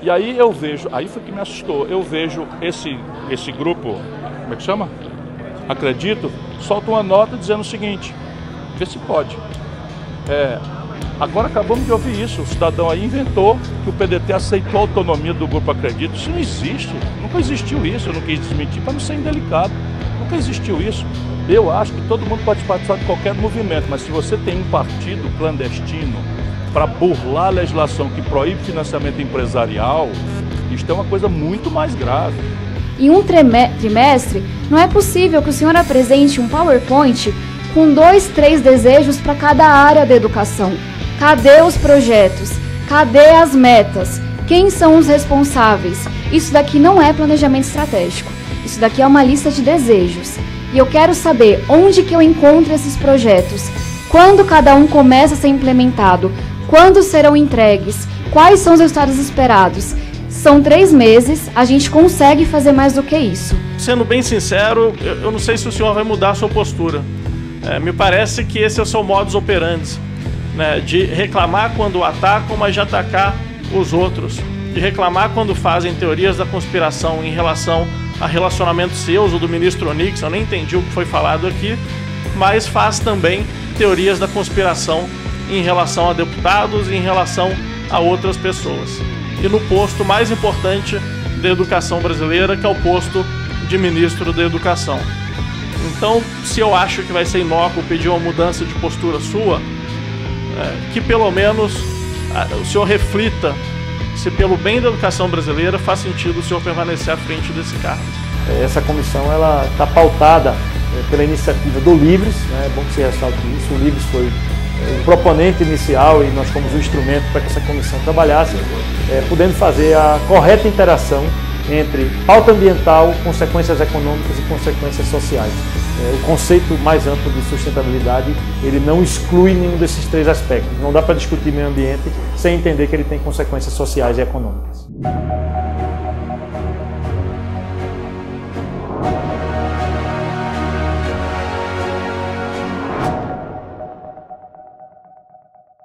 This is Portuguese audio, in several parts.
E aí eu vejo, aí foi que me assustou, eu vejo esse grupo, como é que chama? Acredito, solta uma nota dizendo o seguinte, vê se pode. Agora acabamos de ouvir isso, o cidadão aí inventou que o PDT aceitou a autonomia do grupo Acredito. Isso não existe, nunca existiu isso, eu não quis desmentir para não ser indelicado, nunca existiu isso. Eu acho que todo mundo pode participar de qualquer movimento, mas se você tem um partido clandestino para burlar a legislação que proíbe financiamento empresarial, isso é uma coisa muito mais grave. Em um trimestre, não é possível que o senhor apresente um PowerPoint com 2, 3 desejos para cada área da educação. Cadê os projetos? Cadê as metas? Quem são os responsáveis? Isso daqui não é planejamento estratégico. Isso daqui é uma lista de desejos. E eu quero saber onde que eu encontro esses projetos, quando cada um começa a ser implementado, quando serão entregues, quais são os resultados esperados. São 3 meses, a gente consegue fazer mais do que isso. Sendo bem sincero, eu não sei se o senhor vai mudar a sua postura. Me parece que esse é o seu modus operandi, né? De reclamar quando atacam, mas de atacar os outros. De reclamar quando fazem teorias da conspiração em relação a relacionamentos seus ou do ministro Onyx, eu nem entendi o que foi falado aqui, mas faz também teorias da conspiração em relação a deputados e em relação a outras pessoas. E no posto mais importante da educação brasileira, que é o posto de ministro da educação. Então, se eu acho que vai ser inócuo pedir uma mudança de postura sua, que pelo menos o senhor reflita se pelo bem da educação brasileira faz sentido o senhor permanecer à frente desse cargo. Essa comissão ela está pautada pela iniciativa do Livres, né? É bom que se ressalte isso. O Livres foi o proponente inicial e nós fomos o instrumento para que essa comissão trabalhasse, podendo fazer a correta interação entre pauta ambiental, consequências econômicas e consequências sociais. O conceito mais amplo de sustentabilidade, ele não exclui nenhum desses 3 aspectos. Não dá para discutir meio ambiente sem entender que ele tem consequências sociais e econômicas.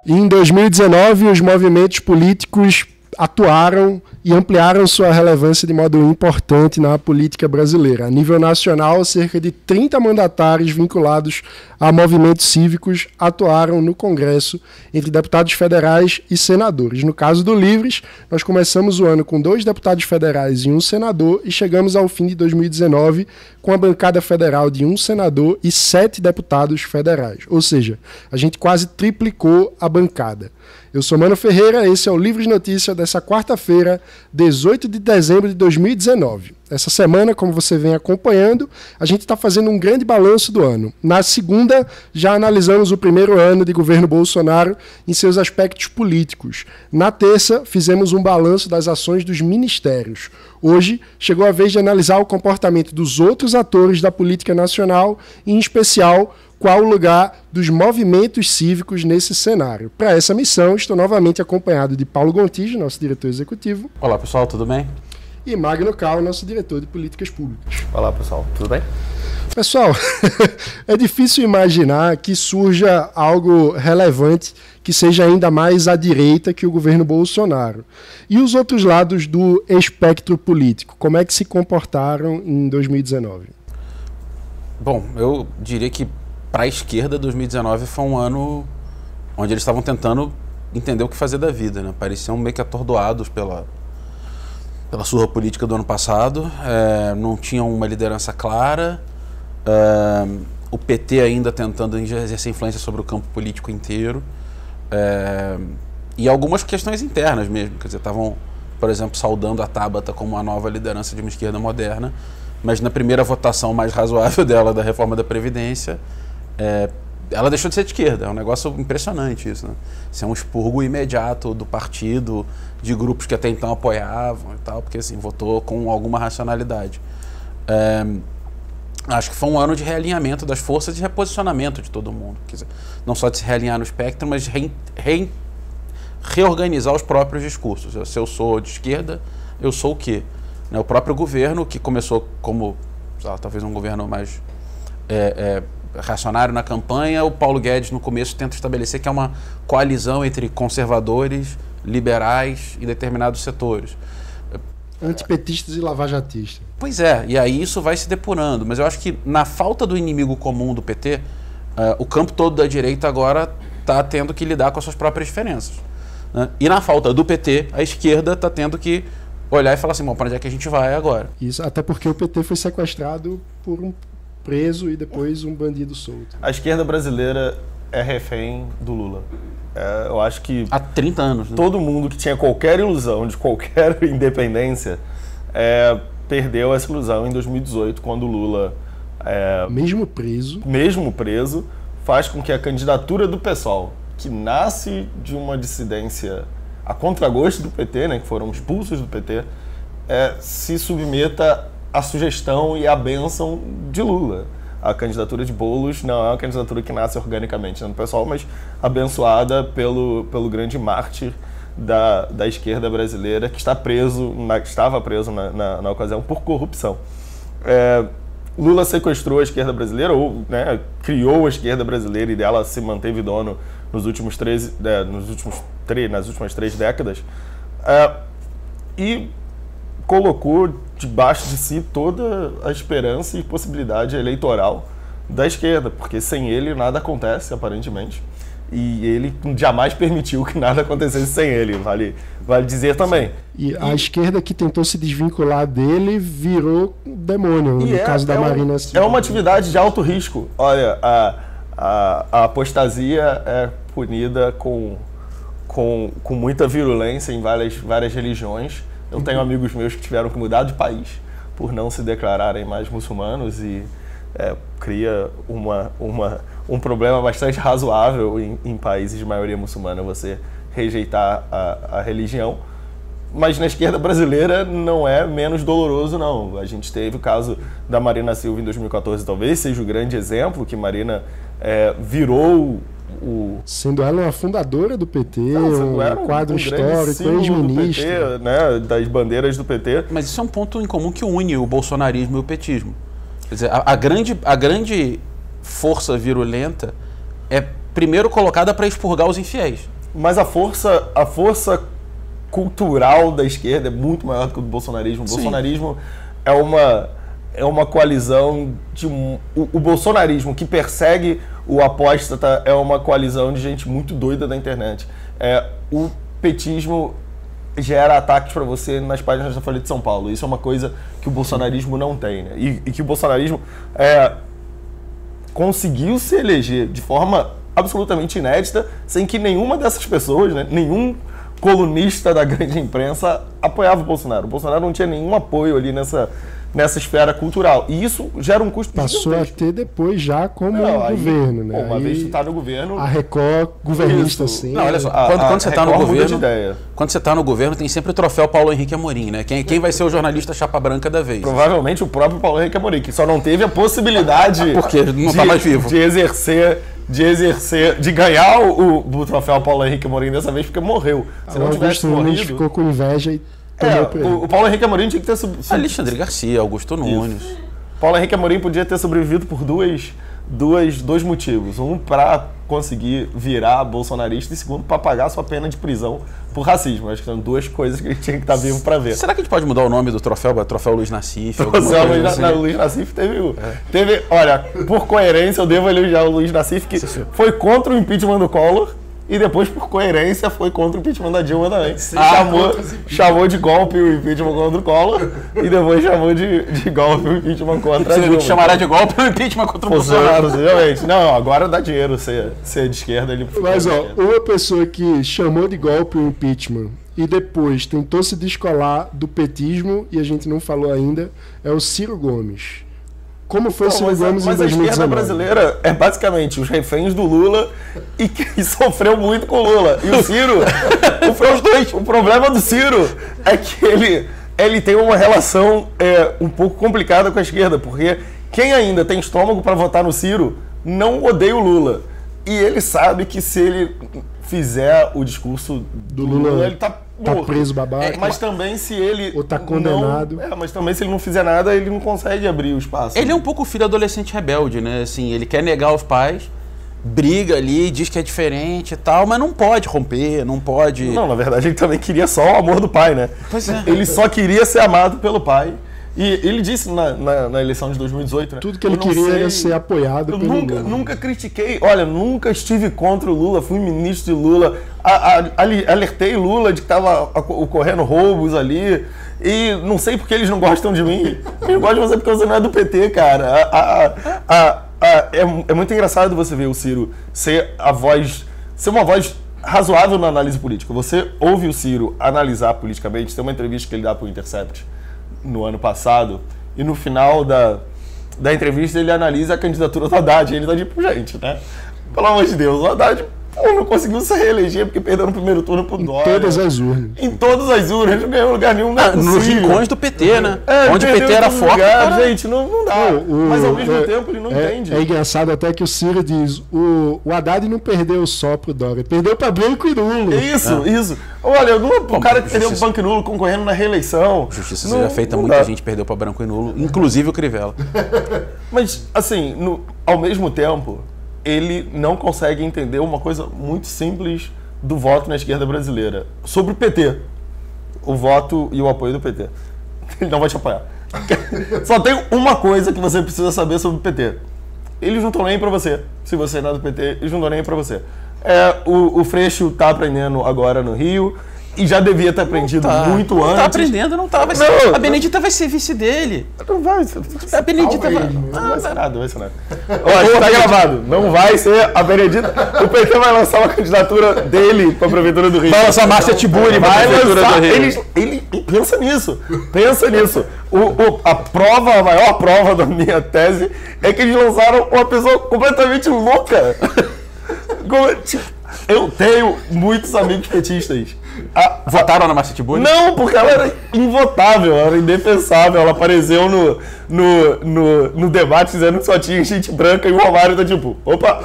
Em 2019, os movimentos políticos atuaram e ampliaram sua relevância de modo importante na política brasileira. A nível nacional, cerca de 30 mandatários vinculados a movimentos cívicos atuaram no Congresso, entre deputados federais e senadores. No caso do Livres, nós começamos o ano com 2 deputados federais e 1 senador e chegamos ao fim de 2019 com a bancada federal de 1 senador e 7 deputados federais. Ou seja, a gente quase triplicou a bancada. Eu sou Mano Ferreira, esse é o Livres Notícia dessa quarta-feira, 18 de dezembro de 2019. Essa semana, como você vem acompanhando, a gente está fazendo um grande balanço do ano. Na segunda, já analisamos o primeiro ano de governo Bolsonaro em seus aspectos políticos. Na terça, fizemos um balanço das ações dos ministérios. Hoje, chegou a vez de analisar o comportamento dos outros atores da política nacional, e, em especial, qual o lugar dos movimentos cívicos nesse cenário. Para essa missão, estou novamente acompanhado de Paulo Gontijo, nosso diretor executivo. Olá, pessoal, tudo bem? E Magno Cal, nosso diretor de políticas públicas. Olá, pessoal, tudo bem? Pessoal, é difícil imaginar que surja algo relevante que seja ainda mais à direita que o governo Bolsonaro. E os outros lados do espectro político, como é que se comportaram em 2019? Bom, eu diria que para a esquerda, 2019 foi um ano onde eles estavam tentando entender o que fazer da vida, né? Pareciam meio que atordoados pela surra política do ano passado, não tinham uma liderança clara, o PT ainda tentando exercer influência sobre o campo político inteiro, e algumas questões internas mesmo, quer dizer, estavam, por exemplo, saudando a Tabata como a nova liderança de uma esquerda moderna, mas na primeira votação mais razoável dela da reforma da Previdência, ela deixou de ser de esquerda. É um negócio impressionante isso, né? Isso é um expurgo imediato do partido, de grupos que até então apoiavam e tal, porque assim, votou com alguma racionalidade. Acho que foi um ano de realinhamento das forças e reposicionamento de todo mundo. Quer dizer, não só de se realinhar no espectro, mas de reorganizar os próprios discursos. Se eu sou de esquerda, eu sou o quê? O próprio governo, que começou como talvez um governo mais reacionário na campanha, o Paulo Guedes no começo tenta estabelecer que é uma coalizão entre conservadores, liberais em determinados setores. Antipetistas e lavajatistas. Pois é, e aí isso vai se depurando. Mas eu acho que na falta do inimigo comum do PT, o campo todo da direita agora está tendo que lidar com as suas próprias diferenças. Né? E na falta do PT, a esquerda está tendo que olhar e falar assim, bom, para onde é que a gente vai agora? Isso, até porque o PT foi sequestrado por um preso e depois um bandido solto. A esquerda brasileira é refém do Lula. Eu acho que... Há 30 anos. Né? Todo mundo que tinha qualquer ilusão de qualquer independência perdeu essa ilusão em 2018, quando o Lula... Mesmo preso, faz com que a candidatura do PSOL, que nasce de uma dissidência a contragosto do PT, né, que foram expulsos do PT, se submeta à sugestão e à bênção de Lula. A candidatura de Boulos não é uma candidatura que nasce organicamente no PSOL, mas abençoada pelo grande mártir da esquerda brasileira, que estava preso na ocasião por corrupção. Lula sequestrou a esquerda brasileira, ou criou a esquerda brasileira, e dela se manteve dono nas últimas 3 décadas, e colocou debaixo de si toda a esperança e possibilidade eleitoral da esquerda, porque sem ele nada acontece, aparentemente, e ele jamais permitiu que nada acontecesse sem ele, vale dizer também. E a esquerda que tentou se desvincular dele virou demônio, no caso da Marina Silva. É uma atividade de alto risco. Olha, a apostasia é punida com muita virulência em várias religiões. Eu tenho amigos meus que tiveram que mudar de país por não se declararem mais muçulmanos, e cria um problema bastante razoável em países de maioria muçulmana você rejeitar a religião. Mas na esquerda brasileira não é menos doloroso, não. A gente teve o caso da Marina Silva em 2014, talvez seja o grande exemplo, que Marina virou sendo ela uma fundadora do PT, um quadro histórico, ex-ministra, né, das bandeiras do PT. Mas isso é um ponto em comum que une o bolsonarismo e o petismo. Quer dizer, a grande força virulenta é primeiro colocada para expurgar os infiéis. Mas a força cultural da esquerda é muito maior do que o do bolsonarismo. O bolsonarismo é uma coalizão de o bolsonarismo que persegue o apóstata é uma coalizão de gente muito doida da internet. O petismo gera ataques para você nas páginas da Folha de São Paulo. Isso é uma coisa que o bolsonarismo não tem, né? E que o bolsonarismo conseguiu se eleger de forma absolutamente inédita, sem que nenhuma dessas pessoas, né, nenhum colunista da grande imprensa apoiava o Bolsonaro. O Bolsonaro não tinha nenhum apoio ali nessa esfera cultural. E isso gera um custo passou gigantesco. A ter depois já como governo, né? Uma vez que está no governo... A Record governista, assim. Não, olha só, quando você está no governo... Quando você está no governo, tem sempre o troféu Paulo Henrique Amorim, né? Quem vai ser o jornalista chapa branca da vez? Provavelmente o próprio Paulo Henrique Amorim, que só não teve a possibilidade... Porque ele não está mais vivo. De ganhar o troféu Paulo Henrique Amorim dessa vez, porque morreu. Se não tivesse morrido... ficou com inveja e... o Paulo Henrique Amorim tinha que ter Alexandre Garcia, Augusto Nunes. Paulo Henrique Amorim podia ter sobrevivido por dois motivos. Um, para conseguir virar bolsonarista, e segundo, para pagar sua pena de prisão por racismo. Acho que são duas coisas que a gente tinha que estar vivo para ver. Será que a gente pode mudar o nome do troféu para troféu Luiz Nassif? Luiz Nassif teve... Olha, por coerência, eu devo elogiar o Luiz Nassif, que foi contra o impeachment do Collor, e depois, por coerência, foi contra o impeachment da Dilma também. Chamou de golpe o impeachment contra o Collor e depois chamou de golpe o impeachment contra a Dilma. Você chamará de golpe o impeachment contra o Bolsonaro. Possivelmente. Não, agora dá dinheiro ser de esquerda. Mas, uma pessoa que chamou de golpe o impeachment e depois tentou se descolar do petismo, e a gente não falou ainda, é o Ciro Gomes. Como foi o Ciro Gomes em 2019? Mas a esquerda brasileira é basicamente os reféns do Lula e sofreu muito com o Lula. E o Ciro, o problema do Ciro é que ele tem uma relação um pouco complicada com a esquerda, porque quem ainda tem estômago para votar no Ciro não odeia o Lula. E ele sabe que se ele fizer o discurso do Lula, ele tá preso babaca. Mas também se ele... Ou tá condenado. Mas também se ele não fizer nada, ele não consegue abrir o espaço. Ele é um pouco filho adolescente rebelde, né? Assim, ele quer negar os pais, briga ali, diz que é diferente e tal, mas não pode romper, não pode... Não, na verdade ele também queria só o amor do pai, né? Pois é. Ele só queria ser amado pelo pai. E ele disse na eleição de 2018, né? Tudo que ele queria era ser apoiado pelo Lula. Nunca critiquei, olha, nunca estive contra o Lula, fui ministro de Lula, alertei Lula de que estava ocorrendo roubos ali, e não sei porque eles não gostam de mim. Eles gostam de você porque você não é do PT, cara. É muito engraçado você ver o Ciro ser uma voz razoável na análise política. Você ouve o Ciro analisar politicamente, tem uma entrevista que ele dá para o Intercept no ano passado, e no final da entrevista ele analisa a candidatura do Haddad, e ele tá tipo, gente, né? Pelo amor de Deus, o Haddad não conseguiu se reeleger porque perdeu no primeiro turno pro Dória. Em todas as urnas. Em todas as urnas, ele não ganhou lugar nenhum, não é possível. Nos rincões do PT, né? Onde o PT era forte. Gente, não dá. Mas ao mesmo tempo ele não entende. É engraçado até que o Ciro diz, o Haddad não perdeu só pro Dória, perdeu pra Branco e Nulo. Isso. Olha, o cara que perdeu pro Branco e Nulo concorrendo na reeleição. Justiça seja feita, muita gente perdeu pra Branco e Nulo, inclusive o Crivella. Mas, assim, ao mesmo tempo, ele não consegue entender uma coisa muito simples do voto na esquerda brasileira. Sobre o PT. O voto e o apoio do PT. Ele não vai te apoiar. Só tem uma coisa que você precisa saber sobre o PT. Eles não estão nem aí pra você. Se você não é do PT, eles não estão nem aí pra você. O Freixo tá aprendendo agora no Rio. E já devia ter aprendido muito antes. Não tá aprendendo, não tá. A Benedita vai ser vice dele. Não vai. A Benedita vai... Não vai ser nada, não vai ser nada. Olha, tá gravado. Não vai ser a Benedita. O PT vai lançar uma candidatura dele pra Prefeitura do Rio. Vai lançar a Márcia Tiburi pra Prefeitura do Rio. Ele pensa nisso. A maior prova da minha tese é que eles lançaram uma pessoa completamente louca. Eu tenho muitos amigos petistas. Votaram na Márcia Tiburi? Não, porque ela era invotável, ela era indefensável. Ela apareceu no debate dizendo que só tinha gente branca e o Romário tá tipo, opa!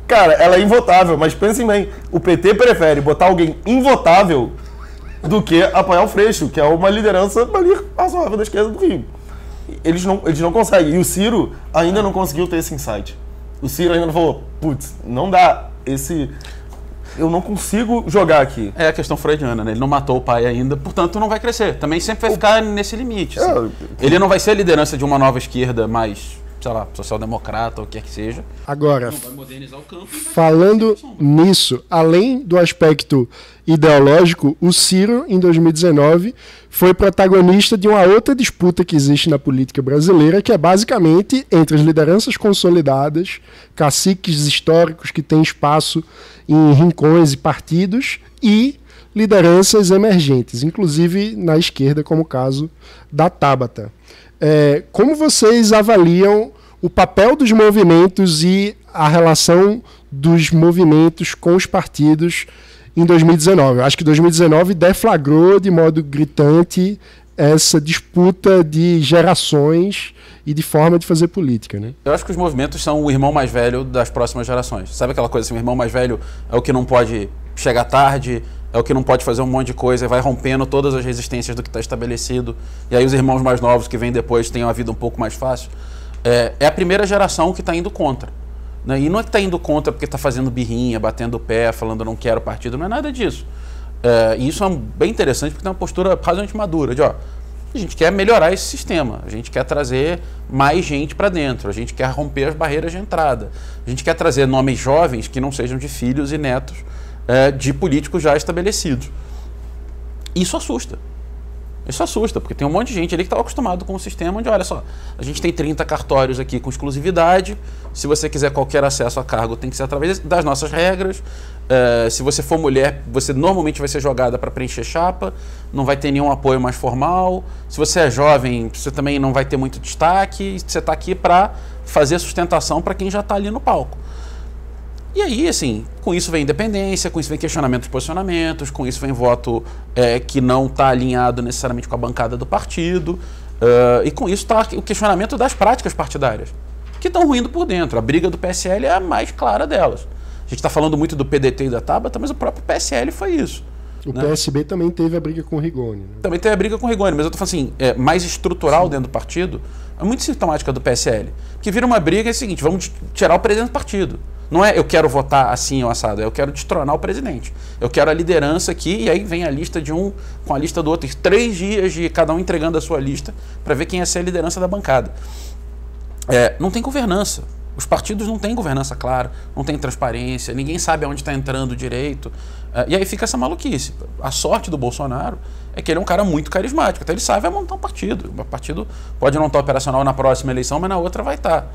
Cara, ela é invotável, mas pensem bem, o PT prefere botar alguém invotável do que apoiar o Freixo, que é uma liderança ali razoável da esquerda do Rio. Eles não conseguem. E o Ciro ainda não conseguiu ter esse insight. O Ciro ainda não falou, putz, não dá eu não consigo jogar aqui. É a questão freudiana, né? Ele não matou o pai ainda, portanto não vai crescer. Também sempre vai ficar nesse limite. Assim. Ele não vai ser a liderança de uma nova esquerda mais, sei lá, social-democrata ou o que quer que seja. Agora, vai modernizar o campo, falando nisso, além do aspecto ideológico, o Ciro, em 2019, foi protagonista de uma outra disputa que existe na política brasileira, que é basicamente entre as lideranças consolidadas, caciques históricos que têm espaço em rincões e partidos, e lideranças emergentes, inclusive na esquerda, como o caso da Tabata. Como vocês avaliam o papel dos movimentos e a relação dos movimentos com os partidos em 2019? Eu acho que 2019 deflagrou de modo gritante essa disputa de gerações e de forma de fazer política, né? Eu acho que os movimentos são o irmão mais velho das próximas gerações. Sabe aquela coisa assim, o irmão mais velho é o que não pode chegar tarde, é o que não pode fazer um monte de coisa, vai rompendo todas as resistências do que está estabelecido, e aí os irmãos mais novos que vêm depois têm uma vida um pouco mais fácil. É a primeira geração que está indo contra. Né? E não é que está indo contra porque está fazendo birrinha, batendo o pé, falando não quero partido, não é nada disso. E isso é bem interessante porque tem uma postura razoavelmente madura de, a gente quer melhorar esse sistema, a gente quer trazer mais gente para dentro, a gente quer romper as barreiras de entrada, a gente quer trazer nomes jovens que não sejam de filhos e netos de políticos já estabelecidos. Isso assusta. Isso assusta, porque tem um monte de gente ali que estava acostumado com o sistema onde, olha só, a gente tem 30 cartórios aqui com exclusividade, se você quiser qualquer acesso a cargo tem que ser através das nossas regras, se você for mulher, você normalmente vai ser jogada para preencher chapa, não vai ter nenhum apoio mais formal, se você é jovem, você também não vai ter muito destaque, você está aqui para fazer sustentação para quem já está ali no palco. E aí, assim, com isso vem independência, com isso vem questionamento de posicionamentos, com isso vem voto que não está alinhado necessariamente com a bancada do partido, e com isso está o questionamento das práticas partidárias, que estão ruindo por dentro. A briga do PSL é a mais clara delas. A gente está falando muito do PDT e da Tabata, mas o próprio PSL foi isso. O né? PSB também teve a briga com o Rigoni. Né? Também teve a briga com o Rigoni, mas eu tô falando assim, mais estrutural dentro do partido, é muito sintomática do PSL. Que vira uma briga é o seguinte, vamos tirar o presidente do partido. Não é eu quero votar assim ou assado, eu quero destronar o presidente. Eu quero a liderança aqui, e aí vem a lista de um com a lista do outro. 3 dias de cada um entregando a sua lista para ver quem ia ser a liderança da bancada. Não tem governança. Os partidos não têm governança clara, não tem transparência, ninguém sabe aonde está entrando direito. E aí fica essa maluquice. A sorte do Bolsonaro é que ele é um cara muito carismático. Até ele sabe vai montar um partido. O partido pode não estar operacional na próxima eleição, mas na outra vai estar.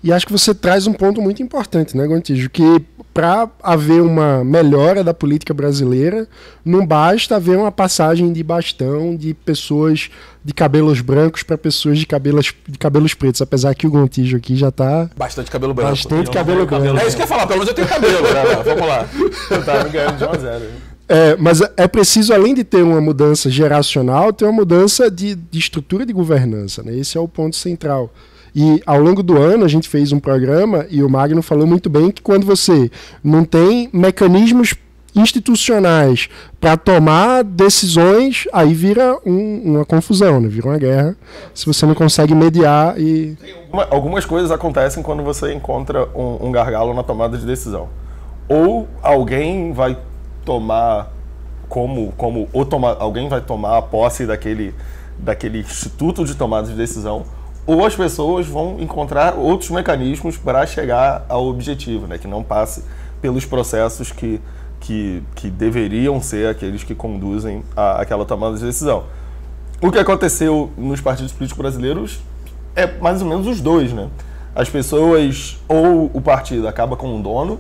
E acho que você traz um ponto muito importante, né, Gontijo? Que para haver uma melhora da política brasileira, não basta haver uma passagem de bastão de pessoas de cabelos brancos para pessoas de cabelos pretos, apesar que o Gontijo aqui já está... Bastante cabelo branco. Bastante cabelo branco. É isso que eu ia falar, pelo menos eu tenho cabelo. Vamos lá. Eu tava ganhando de 1 a 0. Mas é preciso, além de ter uma mudança geracional, ter uma mudança de estrutura de governança, né? Esse é o ponto central. E ao longo do ano a gente fez um programa e o Magno falou muito bem que quando você não tem mecanismos institucionais para tomar decisões, aí vira uma confusão, né? Vira uma guerra, se você não consegue mediar e... Algumas coisas acontecem quando você encontra um gargalo na tomada de decisão. Ou alguém vai tomar alguém vai tomar a posse daquele instituto de tomada de decisão, ou as pessoas vão encontrar outros mecanismos para chegar ao objetivo, né? Que não passe pelos processos que deveriam ser aqueles que conduzem àquela tomada de decisão. O que aconteceu nos partidos políticos brasileiros é mais ou menos os dois, né? As pessoas, ou o partido acaba com um dono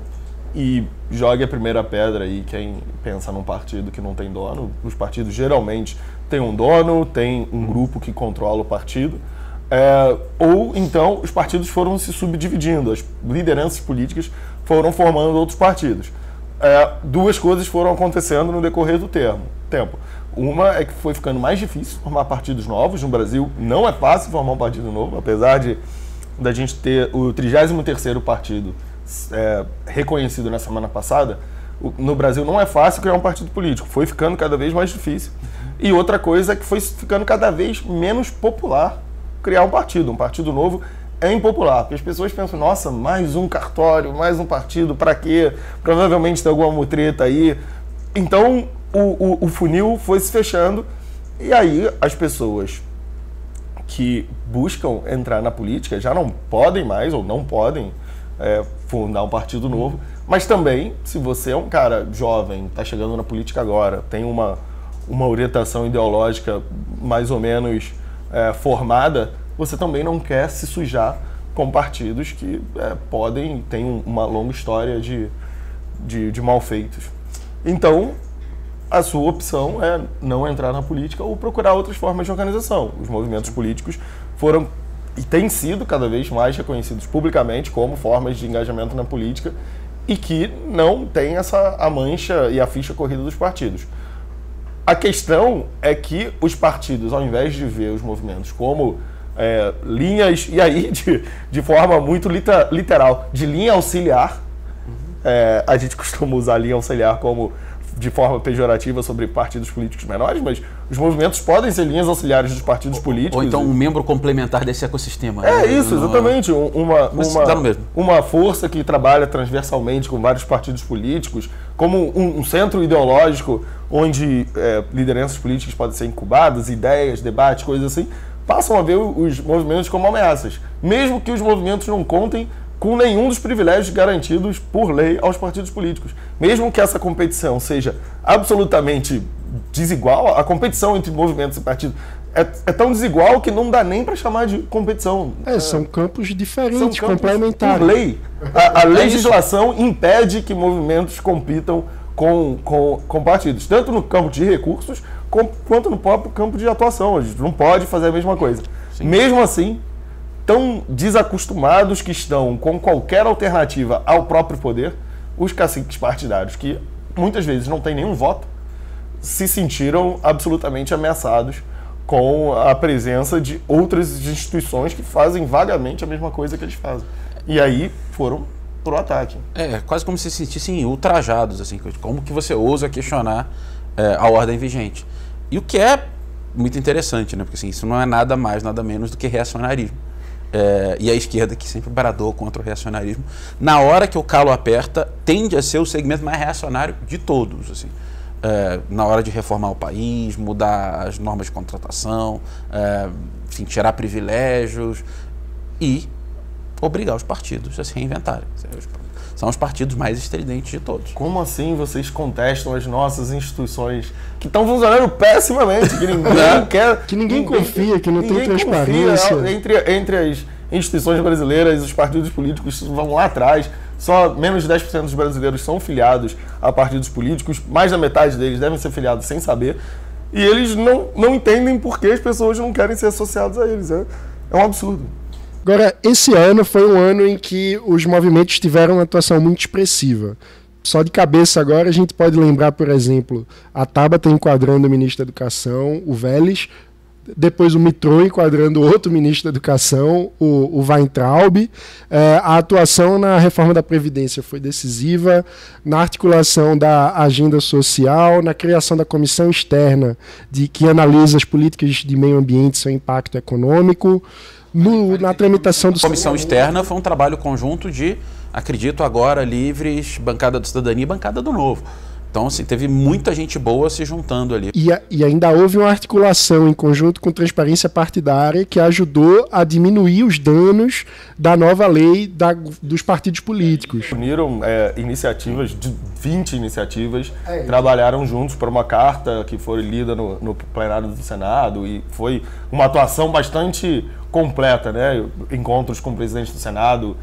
e joga a primeira pedra, e quem pensa num partido que não tem dono, os partidos geralmente têm um dono, tem um grupo que controla o partido, ou então os partidos foram se subdividindo, as lideranças políticas foram formando outros partidos. Duas coisas foram acontecendo no decorrer do tempo. Uma é que foi ficando mais difícil formar partidos novos. No Brasil não é fácil formar um partido novo, apesar da gente ter o 33º partido reconhecido na semana passada. No Brasil não é fácil criar um partido político, foi ficando cada vez mais difícil. E outra coisa é que foi ficando cada vez menos popular criar um partido novo. É impopular, porque as pessoas pensam, nossa, mais um cartório, mais um partido, pra quê? Provavelmente tem alguma mutreta aí. Então, o funil foi se fechando, e aí as pessoas que buscam entrar na política já não podem mais, ou não podem fundar um partido novo, mas também, se você é um cara jovem, está chegando na política agora, tem uma orientação ideológica mais ou menos formada, você também não quer se sujar com partidos que têm uma longa história de malfeitos. Então, a sua opção é não entrar na política ou procurar outras formas de organização. Os movimentos políticos foram e têm sido cada vez mais reconhecidos publicamente como formas de engajamento na política e que não tem a mancha e a ficha corrida dos partidos. A questão é que os partidos, ao invés de ver os movimentos como linhas, e aí de forma muito literal, de linha auxiliar, a gente costuma usar linha auxiliar como de forma pejorativa sobre partidos políticos menores, mas os movimentos podem ser linhas auxiliares dos partidos políticos. Ou então um membro complementar desse ecossistema. Isso, exatamente. Uma força que trabalha transversalmente com vários partidos políticos, como um centro ideológico onde lideranças políticas podem ser incubadas, ideias, debates, coisas assim, passam a ver os movimentos como ameaças, mesmo que os movimentos não contem com nenhum dos privilégios garantidos por lei aos partidos políticos. Mesmo que essa competição seja absolutamente desigual, a competição entre movimentos e partidos é tão desigual que não dá nem para chamar de competição. São campos diferentes, complementares. Por lei. A legislação impede que movimentos compitam com partidos, tanto no campo de recursos quanto no próprio campo de atuação. A gente não pode fazer a mesma coisa. Sim. Mesmo assim, tão desacostumados que estão com qualquer alternativa ao próprio poder, os caciques partidários, que muitas vezes não têm nenhum voto, se sentiram absolutamente ameaçados com a presença de outras instituições que fazem vagamente a mesma coisa que eles fazem. E aí foram pro ataque. Quase como se sentissem ultrajados, assim, como que você ousa questionar a ordem vigente. E o que é muito interessante, né? Porque assim, isso não é nada mais, nada menos do que reacionarismo. E a esquerda, que sempre bradou contra o reacionarismo, na hora que o calo aperta, tende a ser o segmento mais reacionário de todos, assim. Na hora de reformar o país, mudar as normas de contratação, enfim, tirar privilégios e obrigar os partidos a se reinventarem. São os partidos mais estridentes de todos. Como assim vocês contestam as nossas instituições que estão funcionando pessimamente, que ninguém quer... Que ninguém confia, que não tem transparência. Entre as instituições brasileiras, os partidos políticos vão lá atrás. Só menos de 10% dos brasileiros são filiados a partidos políticos. Mais da metade deles devem ser filiados sem saber. E eles não entendem por que as pessoas não querem ser associadas a eles. É um absurdo. Agora, esse ano foi um ano em que os movimentos tiveram uma atuação muito expressiva. Só de cabeça agora a gente pode lembrar, por exemplo, a Tabata enquadrando o ministro da Educação, o Vélez, depois o Mitrô enquadrando outro ministro da Educação, o Weintraub. A atuação na reforma da Previdência foi decisiva, na articulação da agenda social, na criação da comissão externa que analisa as políticas de meio ambiente e seu impacto econômico, na tramitação do... A comissão externa foi um trabalho conjunto de, acredito agora, Livres, Bancada do Cidadania e Bancada do Novo. Então, assim, teve muita gente boa se juntando ali. E ainda houve uma articulação em conjunto com Transparência Partidária que ajudou a diminuir os danos da nova lei dos partidos políticos. Uniram iniciativas, 20 iniciativas, trabalharam juntos para uma carta que foi lida no plenário do Senado e foi uma atuação bastante completa, né? Encontros com o presidente do Senado,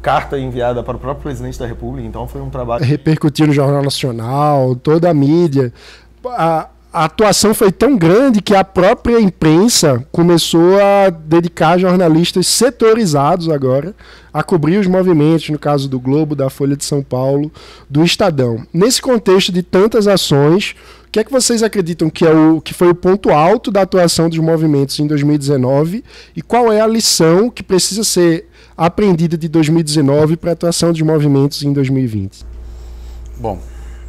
carta enviada para o próprio presidente da República, então foi um trabalho... Repercutiu no Jornal Nacional, toda a mídia. A atuação foi tão grande que a própria imprensa começou a dedicar jornalistas setorizados agora a cobrir os movimentos, no caso do Globo, da Folha de São Paulo, do Estadão. Nesse contexto de tantas ações, o que é que vocês acreditam que foi o ponto alto da atuação dos movimentos em 2019 e qual é a lição que precisa ser aprendida de 2019 para a atuação dos movimentos em 2020? Bom,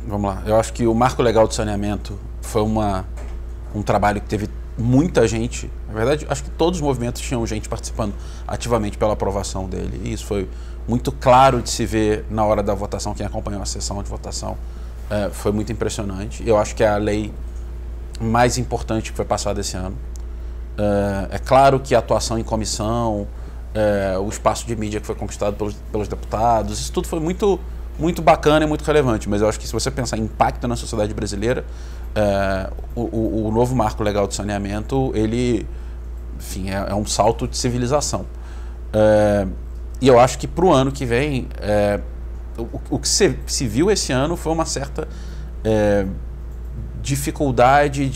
vamos lá. Eu acho que o Marco Legal do Saneamento foi um trabalho que teve muita gente. Na verdade, acho que todos os movimentos tinham gente participando ativamente pela aprovação dele. E isso foi muito claro de se ver na hora da votação. Quem acompanhou a sessão de votação foi muito impressionante. Eu acho que é a lei mais importante que foi passada esse ano. É claro que a atuação em comissão, o espaço de mídia que foi conquistado pelos deputados, isso tudo foi muito, muito bacana e muito relevante, mas eu acho que se você pensar em impacto na sociedade brasileira, o novo Marco Legal de Saneamento, ele, enfim, é um salto de civilização. E eu acho que para o ano que vem, o que se viu esse ano foi uma certa dificuldade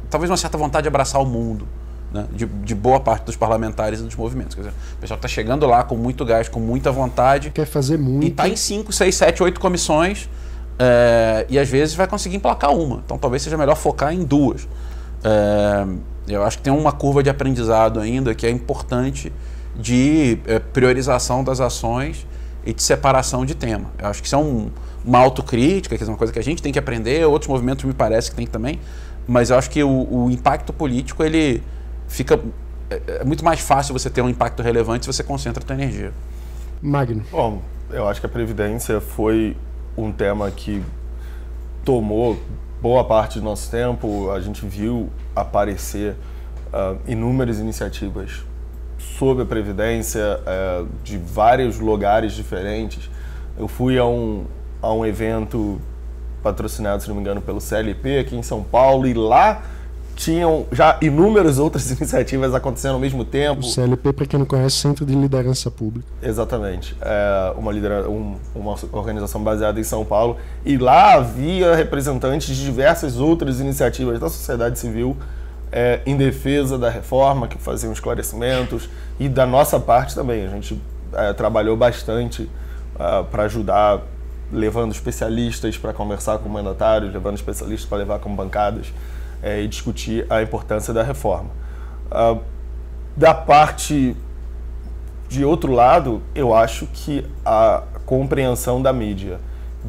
talvez uma certa vontade de abraçar o mundo, né, de boa parte dos parlamentares e dos movimentos. Quer dizer, o pessoal está chegando lá com muito gás, com muita vontade. Quer fazer muito. E está em 5, 6, 7, 8 comissões e às vezes vai conseguir emplacar uma. Então talvez seja melhor focar em 2. Eu acho que tem uma curva de aprendizado ainda que é importante de priorização das ações e de separação de tema. Eu acho que isso é uma autocrítica, que é uma coisa que a gente tem que aprender, outros movimentos me parece que tem também, mas eu acho que o impacto político, ele fica... É muito mais fácil você ter um impacto relevante se você concentra a sua energia. Magno. Bom, eu acho que a Previdência foi um tema que tomou boa parte do nosso tempo. A gente viu aparecer inúmeras iniciativas sobre a Previdência de vários lugares diferentes. Eu fui a um evento patrocinado, se não me engano, pelo CLP aqui em São Paulo, e lá tinham já inúmeras outras iniciativas acontecendo ao mesmo tempo. O CLP, para quem não conhece, Centro de Liderança Pública. Exatamente. Uma organização baseada em São Paulo. E lá havia representantes de diversas outras iniciativas da sociedade civil em defesa da reforma, que faziam esclarecimentos, e da nossa parte também. A gente trabalhou bastante para ajudar, levando especialistas para conversar com mandatários, levando especialistas para levar com bancadas e discutir a importância da reforma. Da parte de outro lado, eu acho que a compreensão da mídia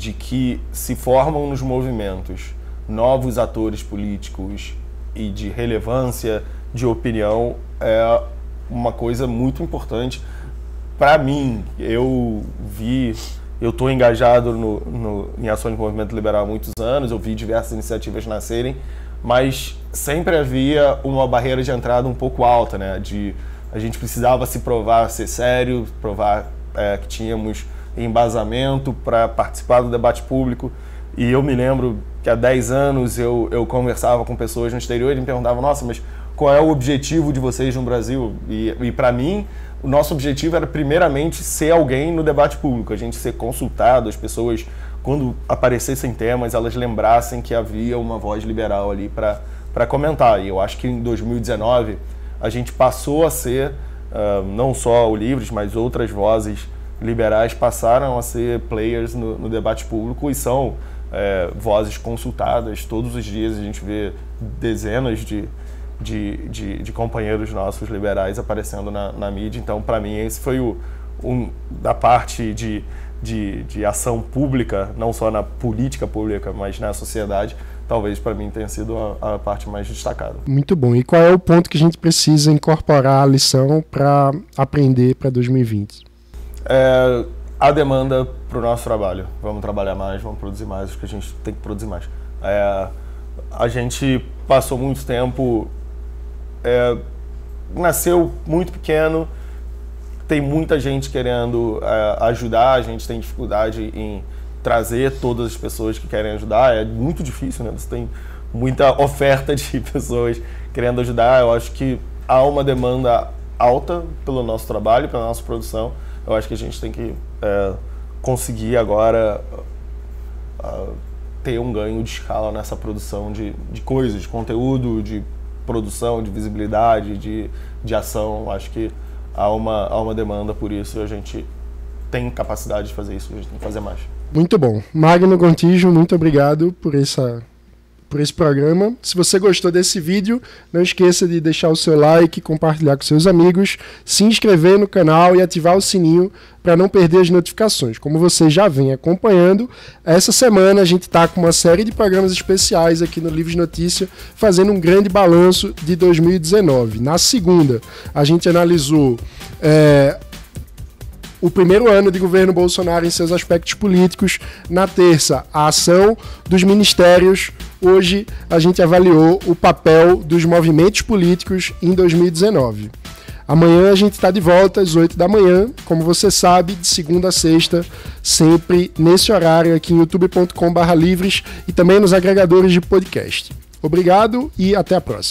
de que se formam nos movimentos novos atores políticos e de relevância, de opinião, é uma coisa muito importante. Para mim, eu estou engajado em ações do movimento liberal há muitos anos, eu vi diversas iniciativas nascerem, mas sempre havia uma barreira de entrada um pouco alta, né? A gente precisava se provar ser sério, provar que tínhamos embasamento para participar do debate público. E eu me lembro que há 10 anos eu conversava com pessoas no exterior e me perguntavam: nossa, mas qual é o objetivo de vocês no Brasil? E para mim, o nosso objetivo era primeiramente ser alguém no debate público, a gente ser consultado, as pessoas, quando aparecessem temas, elas lembrassem que havia uma voz liberal ali para comentar. E eu acho que em 2019 a gente passou a ser, não só o Livres, mas outras vozes liberais passaram a ser players no debate público e são vozes consultadas. Todos os dias a gente vê dezenas de companheiros nossos liberais aparecendo na mídia. Então, para mim, esse foi da parte de ação pública, não só na política pública, mas na sociedade, talvez para mim tenha sido a parte mais destacada. Muito bom. E qual é o ponto que a gente precisa incorporar a lição para aprender para 2020? A demanda para o nosso trabalho. Vamos trabalhar mais, vamos produzir mais, acho que a gente tem que produzir mais. A gente passou muito tempo, nasceu muito pequeno, tem muita gente querendo ajudar, a gente tem dificuldade em trazer todas as pessoas que querem ajudar, é muito difícil, né? Você tem muita oferta de pessoas querendo ajudar. Eu acho que há uma demanda alta pelo nosso trabalho, pela nossa produção. Eu acho que a gente tem que conseguir agora ter um ganho de escala nessa produção de coisas, de conteúdo, de produção, de visibilidade, de ação. Eu acho que há uma demanda por isso e a gente tem capacidade de fazer isso, a gente tem que fazer mais. Muito bom. Magno Gontijo, muito obrigado por esse programa. Se você gostou desse vídeo, não esqueça de deixar o seu like, compartilhar com seus amigos, se inscrever no canal e ativar o sininho para não perder as notificações. Como você já vem acompanhando, essa semana a gente está com uma série de programas especiais aqui no Livros Notícia, fazendo um grande balanço de 2019. Na segunda, a gente analisou o primeiro ano de governo Bolsonaro em seus aspectos políticos. Na terça, a ação dos ministérios. Hoje, a gente avaliou o papel dos movimentos políticos em 2019. Amanhã a gente está de volta às 8 da manhã, como você sabe, de segunda a sexta, sempre nesse horário aqui em youtube.com/livres e também nos agregadores de podcast. Obrigado e até a próxima.